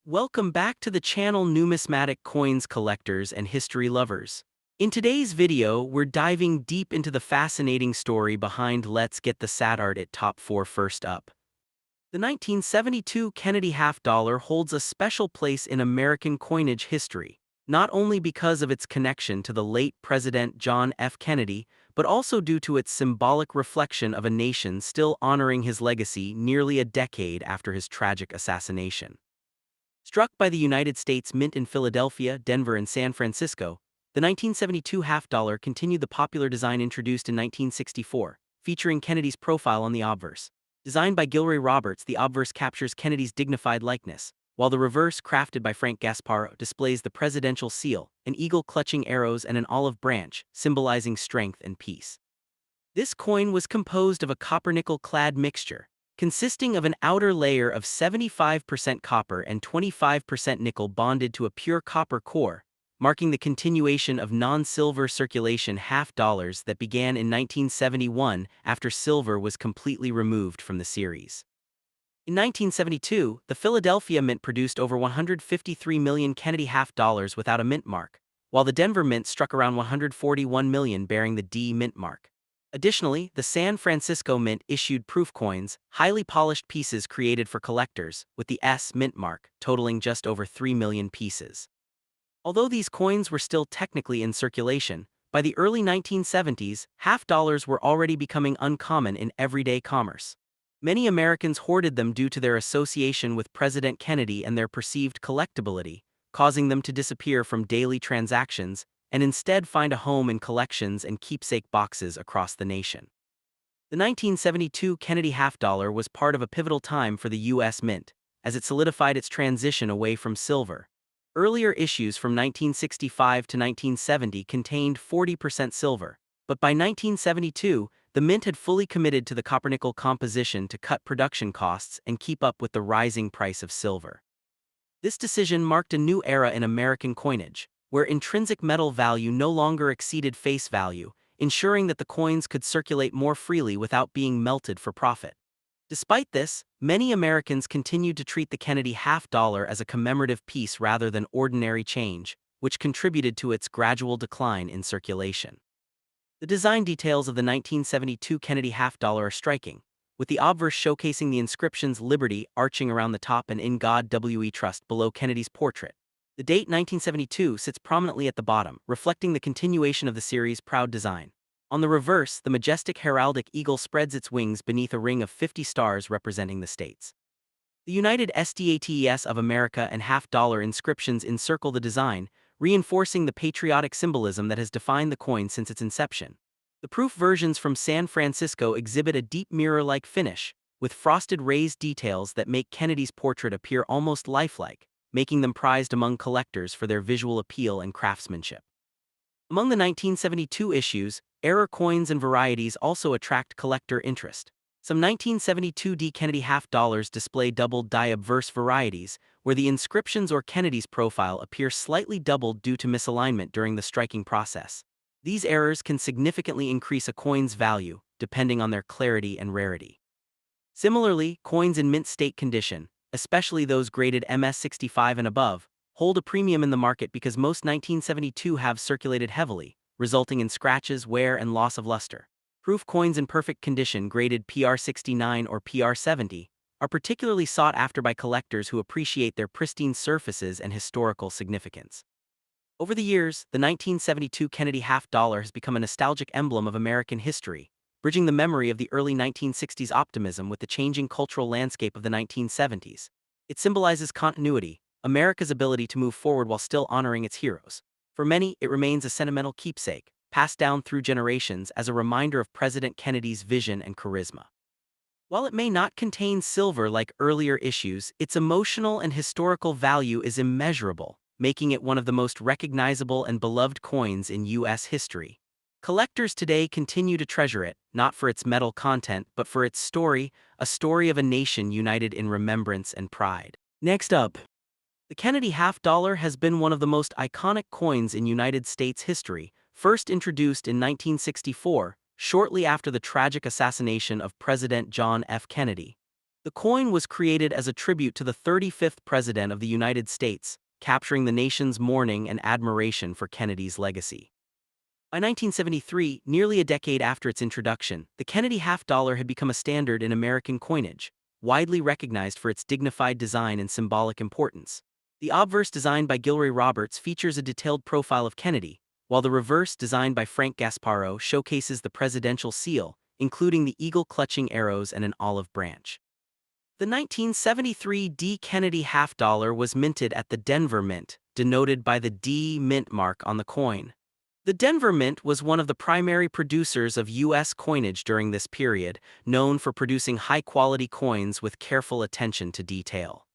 Welcome back to the channel Numismatic Coins Collectors and History Lovers. In today's video, we're diving deep into the fascinating story behind Let's Get the Sad Art at Top 4 First up. The 1972 Kennedy half dollar holds a special place in American coinage history, not only because of its connection to the late President John F. Kennedy, but also due to its symbolic reflection of a nation still honoring his legacy nearly a decade after his tragic assassination. Struck by the United States Mint in Philadelphia, Denver, and San Francisco, the 1972 half dollar continued the popular design introduced in 1964, featuring Kennedy's profile on the obverse. Designed by Gilroy Roberts, the obverse captures Kennedy's dignified likeness, while the reverse, crafted by Frank Gasparro, displays the presidential seal, an eagle clutching arrows and an olive branch, symbolizing strength and peace. This coin was composed of a copper-nickel-clad mixture, consisting of an outer layer of 75% copper and 25% nickel bonded to a pure copper core, marking the continuation of non-silver circulation half dollars that began in 1971 after silver was completely removed from the series. In 1972, the Philadelphia Mint produced over 153 million Kennedy half dollars without a mint mark, while the Denver Mint struck around 141 million bearing the D mint mark. Additionally, the San Francisco Mint issued proof coins, highly polished pieces created for collectors, with the S mint mark, totaling just over 3 million pieces. Although these coins were still technically in circulation, by the early 1970s, half dollars were already becoming uncommon in everyday commerce. Many Americans hoarded them due to their association with President Kennedy and their perceived collectability, causing them to disappear from daily transactions and instead find a home in collections and keepsake boxes across the nation. The 1972 Kennedy half dollar was part of a pivotal time for the U.S. Mint, as it solidified its transition away from silver. Earlier issues from 1965 to 1970 contained 40% silver, but by 1972, the Mint had fully committed to the copper-nickel composition to cut production costs and keep up with the rising price of silver. This decision marked a new era in American coinage, where intrinsic metal value no longer exceeded face value, ensuring that the coins could circulate more freely without being melted for profit. Despite this, many Americans continued to treat the Kennedy half dollar as a commemorative piece rather than ordinary change, which contributed to its gradual decline in circulation. The design details of the 1972 Kennedy half dollar are striking, with the obverse showcasing the inscriptions Liberty arching around the top and In God We Trust below Kennedy's portrait. The date 1972 sits prominently at the bottom, reflecting the continuation of the series' proud design. On the reverse, the majestic heraldic eagle spreads its wings beneath a ring of 50 stars representing the states. The United States of America and half-dollar inscriptions encircle the design, reinforcing the patriotic symbolism that has defined the coin since its inception. The proof versions from San Francisco exhibit a deep mirror-like finish, with frosted raised details that make Kennedy's portrait appear almost lifelike, making them prized among collectors for their visual appeal and craftsmanship. Among the 1972 issues, error coins and varieties also attract collector interest. Some 1972 D Kennedy half dollars display doubled die obverse varieties, where the inscriptions or Kennedy's profile appear slightly doubled due to misalignment during the striking process. These errors can significantly increase a coin's value, depending on their clarity and rarity. Similarly, coins in mint state condition, especially those graded MS65 and above, hold a premium in the market because most 1972 have circulated heavily, resulting in scratches, wear, and loss of luster. Proof coins in perfect condition graded PR69 or PR70 are particularly sought after by collectors who appreciate their pristine surfaces and historical significance. Over the years, the 1972 Kennedy half dollar has become a nostalgic emblem of American history, bridging the memory of the early 1960s optimism with the changing cultural landscape of the 1970s. It symbolizes continuity, America's ability to move forward while still honoring its heroes. For many, it remains a sentimental keepsake, passed down through generations as a reminder of President Kennedy's vision and charisma. While it may not contain silver like earlier issues, its emotional and historical value is immeasurable, making it one of the most recognizable and beloved coins in U.S. history. Collectors today continue to treasure it, not for its metal content but for its story, a story of a nation united in remembrance and pride. Next up, the Kennedy half dollar has been one of the most iconic coins in United States history, first introduced in 1964, shortly after the tragic assassination of President John F. Kennedy. The coin was created as a tribute to the 35th President of the United States, capturing the nation's mourning and admiration for Kennedy's legacy. By 1973, nearly a decade after its introduction, the Kennedy half-dollar had become a standard in American coinage, widely recognized for its dignified design and symbolic importance. The obverse, designed by Gilroy Roberts, features a detailed profile of Kennedy, while the reverse, designed by Frank Gasparro, showcases the presidential seal, including the eagle clutching arrows and an olive branch. The 1973 D. Kennedy half-dollar was minted at the Denver Mint, denoted by the D mint mark on the coin. The Denver Mint was one of the primary producers of U.S. coinage during this period, known for producing high-quality coins with careful attention to detail.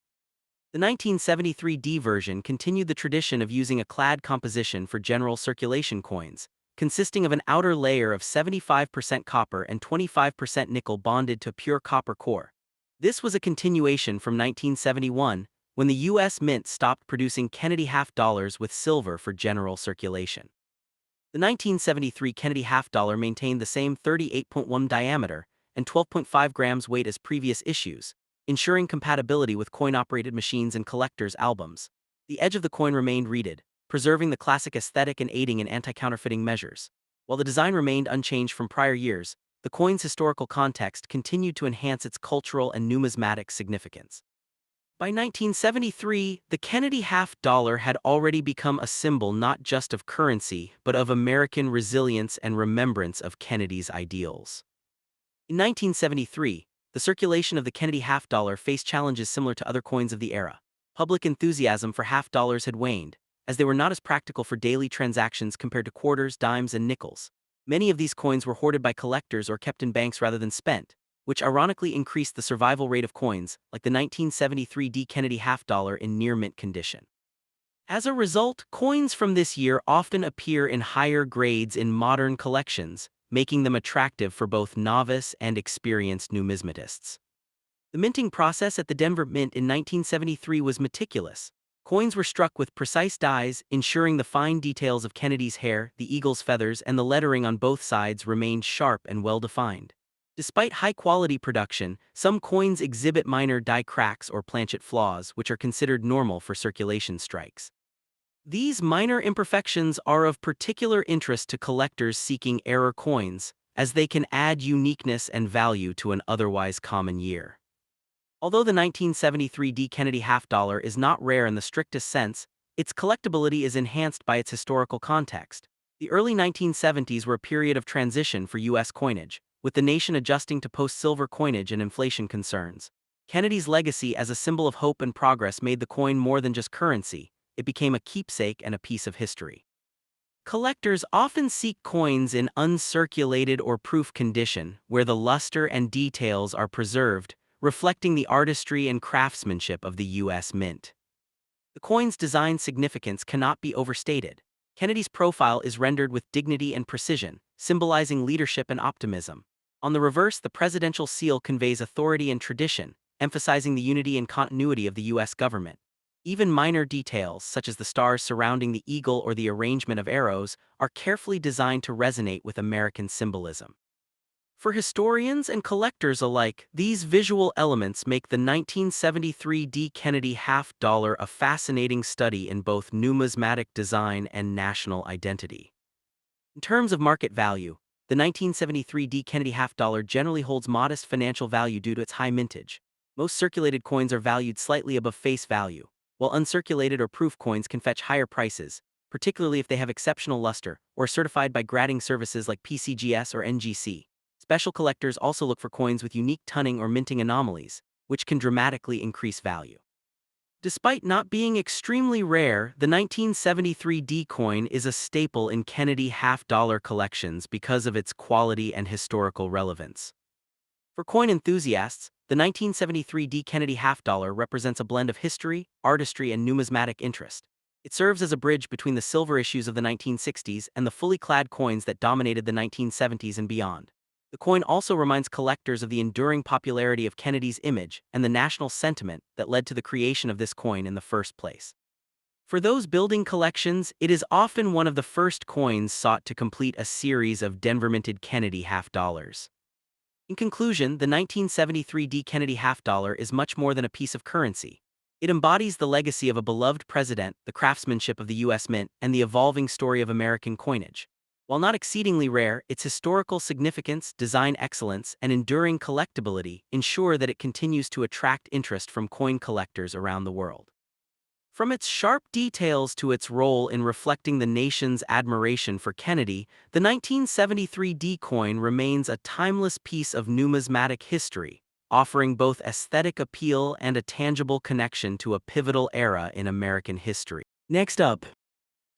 The 1973 D version continued the tradition of using a clad composition for general circulation coins, consisting of an outer layer of 75% copper and 25% nickel bonded to pure copper core. This was a continuation from 1971, when the U.S. Mint stopped producing Kennedy half-dollars with silver for general circulation. The 1973 Kennedy half-dollar maintained the same 38.1 diameter and 12.5 grams weight as previous issues, ensuring compatibility with coin-operated machines and collectors' albums. The edge of the coin remained reeded, preserving the classic aesthetic and aiding in anti-counterfeiting measures. While the design remained unchanged from prior years, the coin's historical context continued to enhance its cultural and numismatic significance. By 1973, the Kennedy half-dollar had already become a symbol not just of currency, but of American resilience and remembrance of Kennedy's ideals. In 1973, the circulation of the Kennedy half-dollar faced challenges similar to other coins of the era. Public enthusiasm for half-dollars had waned, as they were not as practical for daily transactions compared to quarters, dimes, and nickels. Many of these coins were hoarded by collectors or kept in banks rather than spent, which ironically increased the survival rate of coins, like the 1973 D. Kennedy half-dollar, in near-mint condition. As a result, coins from this year often appear in higher grades in modern collections, making them attractive for both novice and experienced numismatists. The minting process at the Denver Mint in 1973 was meticulous. Coins were struck with precise dies, ensuring the fine details of Kennedy's hair, the eagle's feathers, and the lettering on both sides remained sharp and well-defined. Despite high-quality production, some coins exhibit minor die cracks or planchet flaws, which are considered normal for circulation strikes. These minor imperfections are of particular interest to collectors seeking error coins, as they can add uniqueness and value to an otherwise common year. Although the 1973 D. Kennedy half-dollar is not rare in the strictest sense, its collectability is enhanced by its historical context. The early 1970s were a period of transition for U.S. coinage, with the nation adjusting to post-silver coinage and inflation concerns. Kennedy's legacy as a symbol of hope and progress made the coin more than just currency; it became a keepsake and a piece of history. Collectors often seek coins in uncirculated or proof condition, where the luster and details are preserved, reflecting the artistry and craftsmanship of the U.S. Mint. The coin's design significance cannot be overstated. Kennedy's profile is rendered with dignity and precision, symbolizing leadership and optimism. On the reverse, the presidential seal conveys authority and tradition, emphasizing the unity and continuity of the U.S. government. Even minor details, such as the stars surrounding the eagle or the arrangement of arrows, are carefully designed to resonate with American symbolism. For historians and collectors alike, these visual elements make the 1973 D. Kennedy half-dollar a fascinating study in both numismatic design and national identity. In terms of market value, the 1973 D. Kennedy half-dollar generally holds modest financial value due to its high mintage. Most circulated coins are valued slightly above face value, while uncirculated or proof coins can fetch higher prices, particularly if they have exceptional luster or are certified by grading services like PCGS or NGC. Special collectors also look for coins with unique tunning or minting anomalies, which can dramatically increase value. Despite not being extremely rare, the 1973 D coin is a staple in Kennedy half-dollar collections because of its quality and historical relevance. For coin enthusiasts, the 1973 D Kennedy half-dollar represents a blend of history, artistry, and numismatic interest. It serves as a bridge between the silver issues of the 1960s and the fully clad coins that dominated the 1970s and beyond. The coin also reminds collectors of the enduring popularity of Kennedy's image and the national sentiment that led to the creation of this coin in the first place. For those building collections, it is often one of the first coins sought to complete a series of Denver-minted Kennedy half-dollars. In conclusion, the 1973 D. Kennedy half-dollar is much more than a piece of currency. It embodies the legacy of a beloved president, the craftsmanship of the U.S. Mint, and the evolving story of American coinage. While not exceedingly rare, its historical significance, design excellence, and enduring collectability ensure that it continues to attract interest from coin collectors around the world. From its sharp details to its role in reflecting the nation's admiration for Kennedy, the 1973 D coin remains a timeless piece of numismatic history, offering both aesthetic appeal and a tangible connection to a pivotal era in American history. Next up,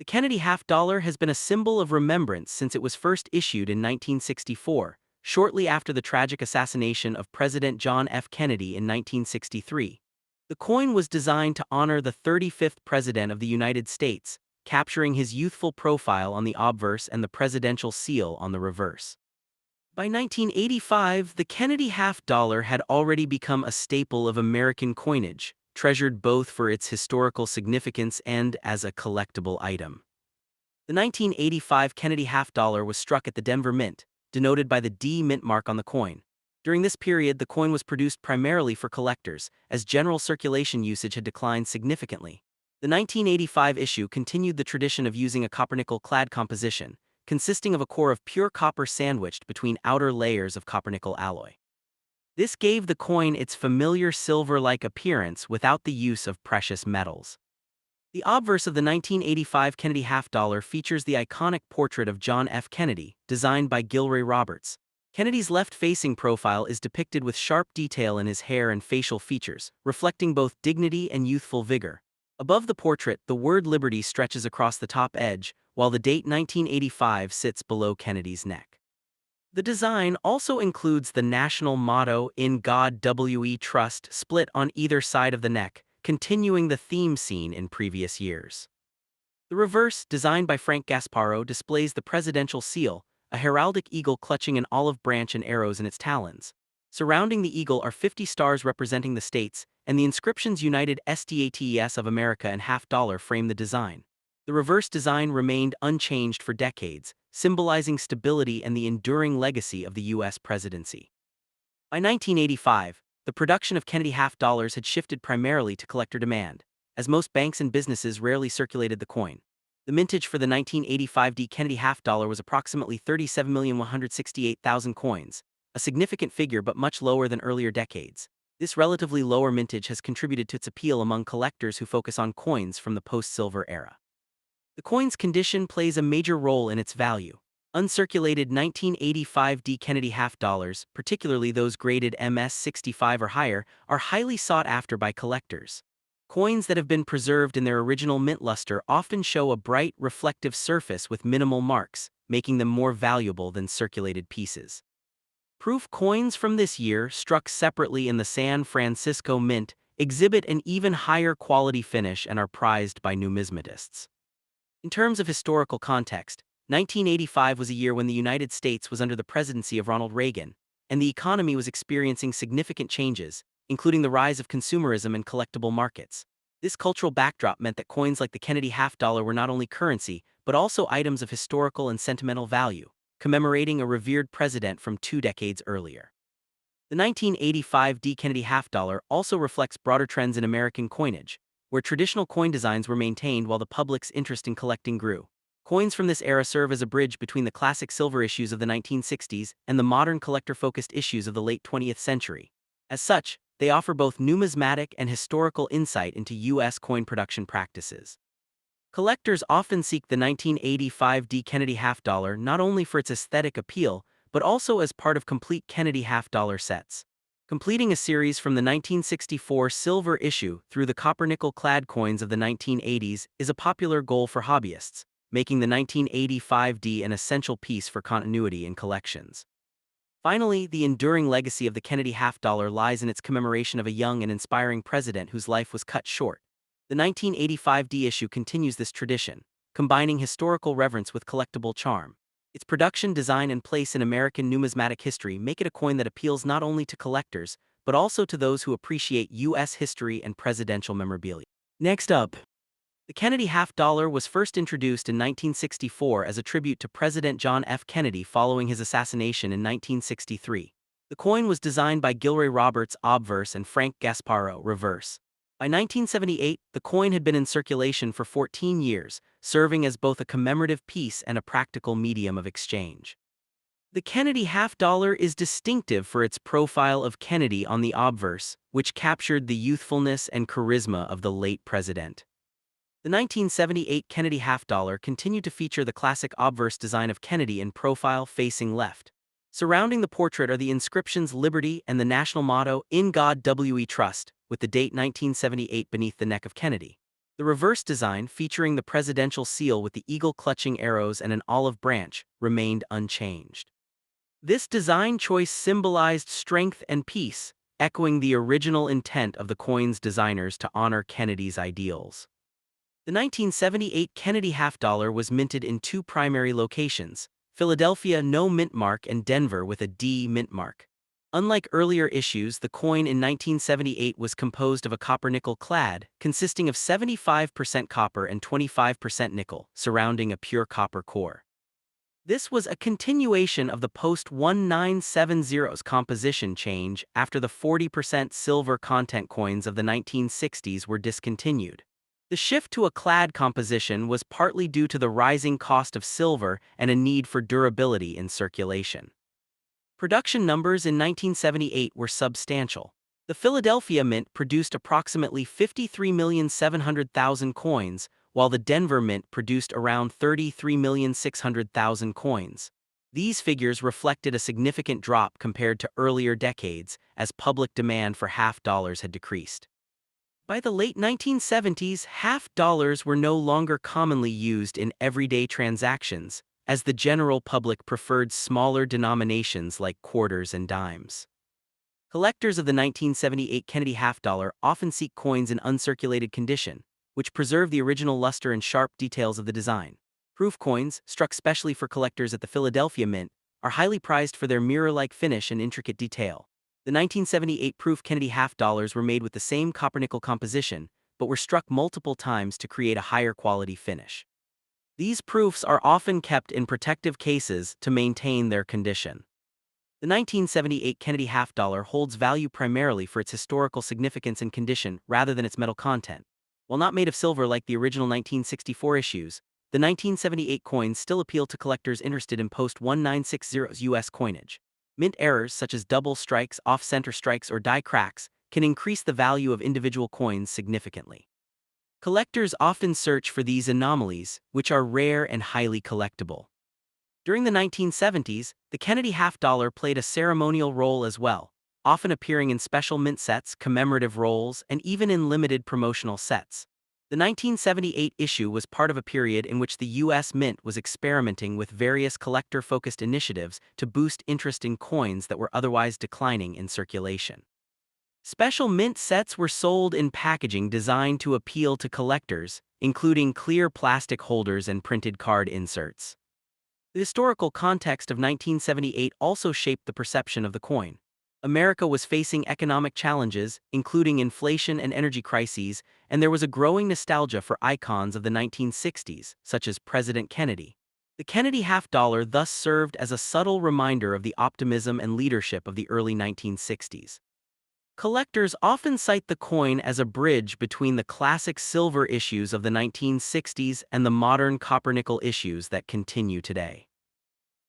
the Kennedy half-dollar has been a symbol of remembrance since it was first issued in 1964, shortly after the tragic assassination of President John F. Kennedy in 1963. The coin was designed to honor the 35th President of the United States, capturing his youthful profile on the obverse and the presidential seal on the reverse. By 1985, the Kennedy half-dollar had already become a staple of American coinage, treasured both for its historical significance and as a collectible item. The 1985 Kennedy half-dollar was struck at the Denver Mint, denoted by the D mint mark on the coin. During this period, the coin was produced primarily for collectors, as general circulation usage had declined significantly. The 1985 issue continued the tradition of using a copper-nickel-clad composition, consisting of a core of pure copper sandwiched between outer layers of copper-nickel alloy. This gave the coin its familiar silver-like appearance without the use of precious metals. The obverse of the 1985 Kennedy half-dollar features the iconic portrait of John F. Kennedy, designed by Gilroy Roberts. Kennedy's left-facing profile is depicted with sharp detail in his hair and facial features, reflecting both dignity and youthful vigor. Above the portrait, the word Liberty stretches across the top edge, while the date 1985 sits below Kennedy's neck. The design also includes the national motto, "In God We Trust," split on either side of the neck, continuing the theme seen in previous years. The reverse, designed by Frank Gasparo, displays the presidential seal, a heraldic eagle clutching an olive branch and arrows in its talons. Surrounding the eagle are 50 stars representing the states, and the inscriptions United States of America and half-dollar frame the design. The reverse design remained unchanged for decades, symbolizing stability and the enduring legacy of the U.S. presidency. By 1985, the production of Kennedy half-dollars had shifted primarily to collector demand, as most banks and businesses rarely circulated the coin. The mintage for the 1985 D Kennedy half-dollar was approximately 37,168,000 coins, a significant figure but much lower than earlier decades. This relatively lower mintage has contributed to its appeal among collectors who focus on coins from the post-silver era. The coin's condition plays a major role in its value. Uncirculated 1985 D Kennedy half-dollars, particularly those graded MS-65 or higher, are highly sought after by collectors. Coins that have been preserved in their original mint luster often show a bright, reflective surface with minimal marks, making them more valuable than circulated pieces. Proof coins from this year, struck separately in the San Francisco Mint, exhibit an even higher quality finish and are prized by numismatists. In terms of historical context, 1985 was a year when the United States was under the presidency of Ronald Reagan, and the economy was experiencing significant changes, including the rise of consumerism and collectible markets. This cultural backdrop meant that coins like the Kennedy half-dollar were not only currency, but also items of historical and sentimental value, commemorating a revered president from 2 decades earlier. The 1985 D Kennedy half-dollar also reflects broader trends in American coinage, where traditional coin designs were maintained while the public's interest in collecting grew. Coins from this era serve as a bridge between the classic silver issues of the 1960s and the modern collector-focused issues of the late 20th century. As such, they offer both numismatic and historical insight into U.S. coin production practices. Collectors often seek the 1985 D Kennedy half-dollar not only for its aesthetic appeal, but also as part of complete Kennedy half-dollar sets. Completing a series from the 1964 silver issue through the copper-nickel-clad coins of the 1980s is a popular goal for hobbyists, making the 1985 D an essential piece for continuity in collections. Finally, the enduring legacy of the Kennedy half-dollar lies in its commemoration of a young and inspiring president whose life was cut short. The 1985 D issue continues this tradition, combining historical reverence with collectible charm. Its production, design, and place in American numismatic history make it a coin that appeals not only to collectors, but also to those who appreciate U.S. history and presidential memorabilia. Next up, the Kennedy half-dollar was first introduced in 1964 as a tribute to President John F. Kennedy following his assassination in 1963. The coin was designed by Gilroy Roberts obverse and Frank Gasparro reverse. By 1978, the coin had been in circulation for 14 years, serving as both a commemorative piece and a practical medium of exchange. The Kennedy half-dollar is distinctive for its profile of Kennedy on the obverse, which captured the youthfulness and charisma of the late president. The 1978 Kennedy half-dollar continued to feature the classic obverse design of Kennedy in profile facing left. Surrounding the portrait are the inscriptions Liberty and the national motto, In God We Trust, with the date 1978 beneath the neck of Kennedy. The reverse design, featuring the presidential seal with the eagle clutching arrows and an olive branch, remained unchanged. This design choice symbolized strength and peace, echoing the original intent of the coin's designers to honor Kennedy's ideals. The 1978 Kennedy half-dollar was minted in two primary locations, Philadelphia no mint mark and Denver with a D mint mark. Unlike earlier issues, the coin in 1978 was composed of a copper-nickel clad, consisting of 75% copper and 25% nickel, surrounding a pure copper core. This was a continuation of the post-1970s composition change after the 40% silver content coins of the 1960s were discontinued. The shift to a clad composition was partly due to the rising cost of silver and a need for durability in circulation. Production numbers in 1978 were substantial. The Philadelphia Mint produced approximately 53,700,000 coins, while the Denver Mint produced around 33,600,000 coins. These figures reflected a significant drop compared to earlier decades, as public demand for half-dollars had decreased. By the late 1970s, half-dollars were no longer commonly used in everyday transactions, as the general public preferred smaller denominations like quarters and dimes. Collectors of the 1978 Kennedy half-dollar often seek coins in uncirculated condition, which preserve the original luster and sharp details of the design. Proof coins, struck specially for collectors at the Philadelphia Mint, are highly prized for their mirror-like finish and intricate detail. The 1978 proof Kennedy half-dollars were made with the same copper-nickel composition, but were struck multiple times to create a higher quality finish. These proofs are often kept in protective cases to maintain their condition. The 1978 Kennedy half-dollar holds value primarily for its historical significance and condition rather than its metal content. While not made of silver like the original 1964 issues, the 1978 coins still appeal to collectors interested in post-1960s U.S. coinage. Mint errors such as double strikes, off-center strikes, or die cracks can increase the value of individual coins significantly. Collectors often search for these anomalies, which are rare and highly collectible. During the 1970s, the Kennedy half-dollar played a ceremonial role as well, often appearing in special mint sets, commemorative rolls, and even in limited promotional sets. The 1978 issue was part of a period in which the U.S. Mint was experimenting with various collector-focused initiatives to boost interest in coins that were otherwise declining in circulation. Special mint sets were sold in packaging designed to appeal to collectors, including clear plastic holders and printed card inserts. The historical context of 1978 also shaped the perception of the coin. America was facing economic challenges, including inflation and energy crises, and there was a growing nostalgia for icons of the 1960s, such as President Kennedy. The Kennedy half-dollar thus served as a subtle reminder of the optimism and leadership of the early 1960s. Collectors often cite the coin as a bridge between the classic silver issues of the 1960s and the modern copper-nickel issues that continue today.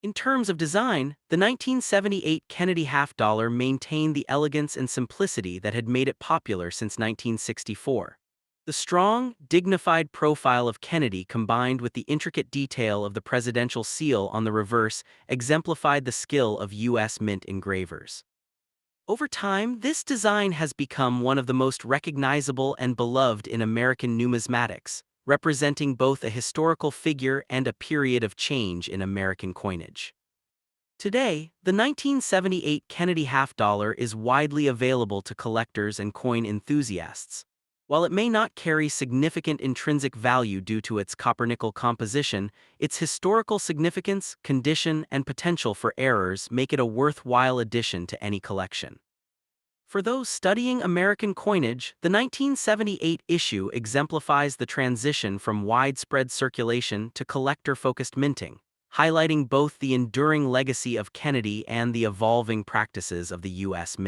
In terms of design, the 1978 Kennedy half-dollar maintained the elegance and simplicity that had made it popular since 1964. The strong, dignified profile of Kennedy combined with the intricate detail of the presidential seal on the reverse exemplified the skill of U.S. Mint engravers. Over time, this design has become one of the most recognizable and beloved in American numismatics, representing both a historical figure and a period of change in American coinage. Today, the 1978 Kennedy half-dollar is widely available to collectors and coin enthusiasts. While it may not carry significant intrinsic value due to its copper-nickel composition, its historical significance, condition, and potential for errors make it a worthwhile addition to any collection. For those studying American coinage, the 1978 issue exemplifies the transition from widespread circulation to collector-focused minting. highlighting both the enduring legacy of Kennedy and the evolving practices of the U.S. Mint.